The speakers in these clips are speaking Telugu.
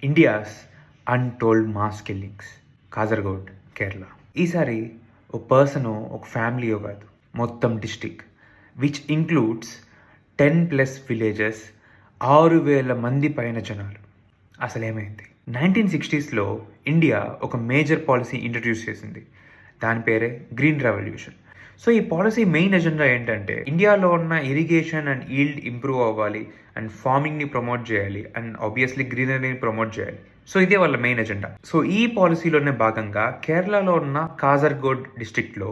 India's untold mass killings, Kasaragod, Kerala. ఈసారి ఒక పర్సనో ఒక ఫ్యామిలీయో కాదు, మొత్తం డిస్టిక్ విచ్ ఇంక్లూడ్స్ 10+ విలేజెస్, 6,000 మంది పైన జనాలు. అసలేమైంది? 1960స్లో ఇండియా ఒక మేజర్ పాలసీ ఇంట్రడ్యూస్ చేసింది. దాని పేరే గ్రీన్ రెవల్యూషన్. సో ఈ పాలసీ మెయిన్ ఎజెండా ఏంటంటే ఇండియాలో ఉన్న ఇరిగేషన్ అండ్ ఈల్డ్ ఇంప్రూవ్ అవ్వాలి, అండ్ ఫార్మింగ్ని ప్రమోట్ చేయాలి, అండ్ ఆబ్వియస్లీ గ్రీనరీని ప్రమోట్ చేయాలి. సో ఇదే వాళ్ళ మెయిన్ ఎజెండా. సో ఈ పాలసీలోనే భాగంగా కేరళలో ఉన్న కాజర్గోడ్ డిస్ట్రిక్ట్లో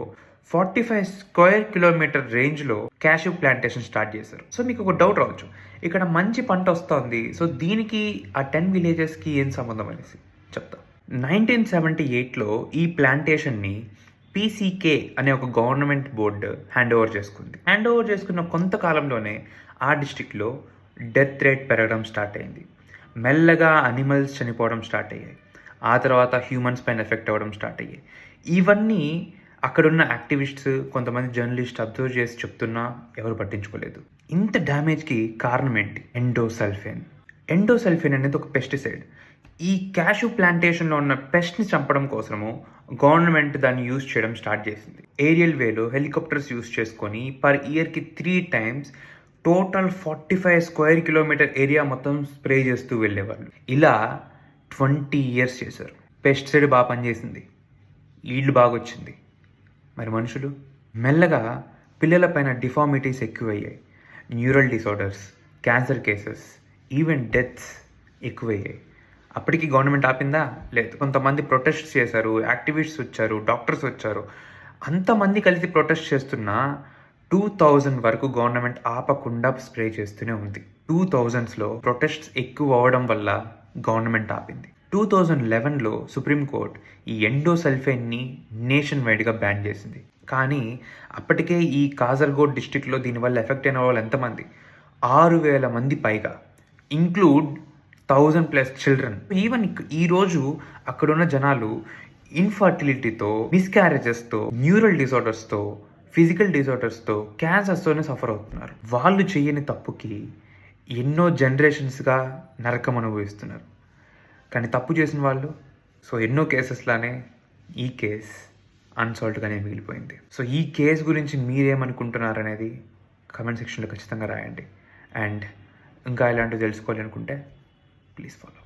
45 స్క్వేర్ కిలోమీటర్ రేంజ్లో క్యాష్యూ ప్లాంటేషన్ స్టార్ట్ చేశారు. సో మీకు ఒక డౌట్ రావచ్చు, ఇక్కడ మంచి పంట వస్తుంది, సో దీనికి ఆ 10 విలేజెస్కి ఏం సంబంధం అనేసి చెప్తా. 1978లో ఈ ప్లాంటేషన్ని పీసీకే అనే ఒక గవర్నమెంట్ బోర్డు హ్యాండ్ ఓవర్ చేసుకున్న కొంతకాలంలోనే ఆ డిస్ట్రిక్ట్లో డెత్ రేట్ పెరగడం స్టార్ట్ అయింది. మెల్లగా అనిమల్స్ చనిపోవడం స్టార్ట్ అయ్యాయి. ఆ తర్వాత హ్యూమన్స్ పైన ఎఫెక్ట్ అవ్వడం స్టార్ట్ అయ్యాయి. ఇవన్నీ అక్కడున్న యాక్టివిస్ట్స్, కొంతమంది జర్నలిస్ట్ అబ్జర్వ్ చేసి చెప్తున్నా ఎవరు పట్టించుకోలేదు. ఇంత డ్యామేజ్కి కారణం ఏంటి? ఎండోసల్ఫేన్ అనేది ఒక పెస్టిసైడ్. ఈ క్యాష్యూ ప్లాంటేషన్లో ఉన్న పెస్ట్ని చంపడం కోసము గవర్నమెంట్ దాన్ని యూజ్ చేయడం స్టార్ట్ చేసింది. ఏరియల్ వేలో హెలికాప్టర్స్ యూజ్ చేసుకొని పర్ ఇయర్కి 3 times total 45 square kilometre area మొత్తం స్ప్రే చేస్తూ వెళ్ళేవాళ్ళు. ఇలా 20 years చేశారు. పెస్టిసైడ్ బాగా పనిచేసింది, ఈల్డ్ బాగా వచ్చింది. మరి మనుషులు మెల్లగా పిల్లలపైన డిఫార్మిటీస్ ఎక్కువయ్యాయి, neural disorders, cancer cases, even deaths ఎక్కువయ్యాయి. అప్పటికి గవర్నమెంట్ ఆపిందా? లేదు. కొంతమంది ప్రొటెస్ట్ చేశారు, యాక్టివిస్ట్స్ వచ్చారు, డాక్టర్స్ వచ్చారు. అంతమంది కలిసి ప్రొటెస్ట్ చేస్తున్నా 2000 వరకు గవర్నమెంట్ ఆపకుండా స్ప్రే చేస్తూనే ఉంది. 2000స్లో ప్రొటెస్ట్స్ ఎక్కువ అవడం వల్ల గవర్నమెంట్ ఆపింది. 2011లో సుప్రీంకోర్టు ఈ ఎండోసల్ఫేన్ని నేషన్ వైడ్గా బ్యాన్ చేసింది. కానీ అప్పటికే ఈ కాజర్గోడ్ డిస్ట్రిక్ట్లో దీనివల్ల ఎఫెక్ట్ అయిన వాళ్ళు ఎంతమంది? 6,000 మంది పైగా, ఇంక్లూడ్ 1,000+ చిల్డ్రన్. ఈవెన్ ఈరోజు అక్కడున్న జనాలు ఇన్ఫర్టిలిటీతో, మిస్క్యారేజెస్తో, న్యూరల్ డిసార్డర్స్తో, ఫిజికల్ డిసార్డర్స్తో, క్యాన్సర్స్తోనే సఫర్ అవుతున్నారు. వాళ్ళు చేయని తప్పుకి ఎన్నో జనరేషన్స్గా నరకం అనుభవిస్తున్నారు. కానీ తప్పు చేసిన వాళ్ళు ఎన్నో కేసెస్లానే ఈ కేస్ అన్సాల్వ్డ్గానే మిగిలిపోయింది. సో ఈ కేసు గురించి మీరేమనుకుంటున్నారు అనేది కమెంట్ సెక్షన్లో ఖచ్చితంగా రాయండి. అండ్ ఇంకా ఇలాంటివి తెలుసుకోవాలి అనుకుంటే ప్లీజ్ ఫాలో.